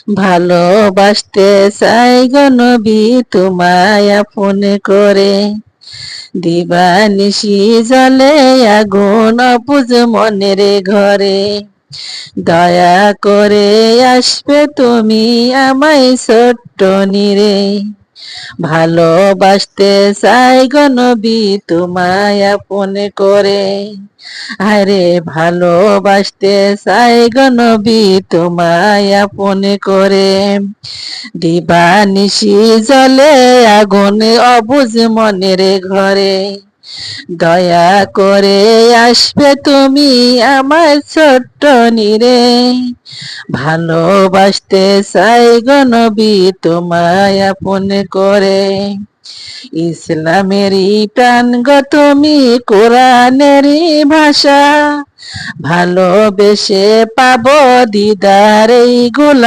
ভালোবাসতে চাই গো নবী তোমায় আপন করে। দিবানিশি জলে আগুন অবুঝ মনের ঘরে। দয়া করে আসবে তুমি আমায় ছোট্ট নিরে। ভালোবাসতে চাই গো নবী তোমায় আপন করে। আরে ভালোবাসতে চাই গো নবী তোমায় আপন করে। দিবানিশি জলে আগুন অবুঝ মনের ঘরে। দয়া করে আসবে তুমি আমার ছোট্ট নিরে। ভালোবাসতে চাই গো নবী তোমায় আপন করে। ইসলামেরই প্রাণ গো তুমি, কোরআনেরই ভাষা। ভালোবেসে পাবো দিদার এই গোলাম।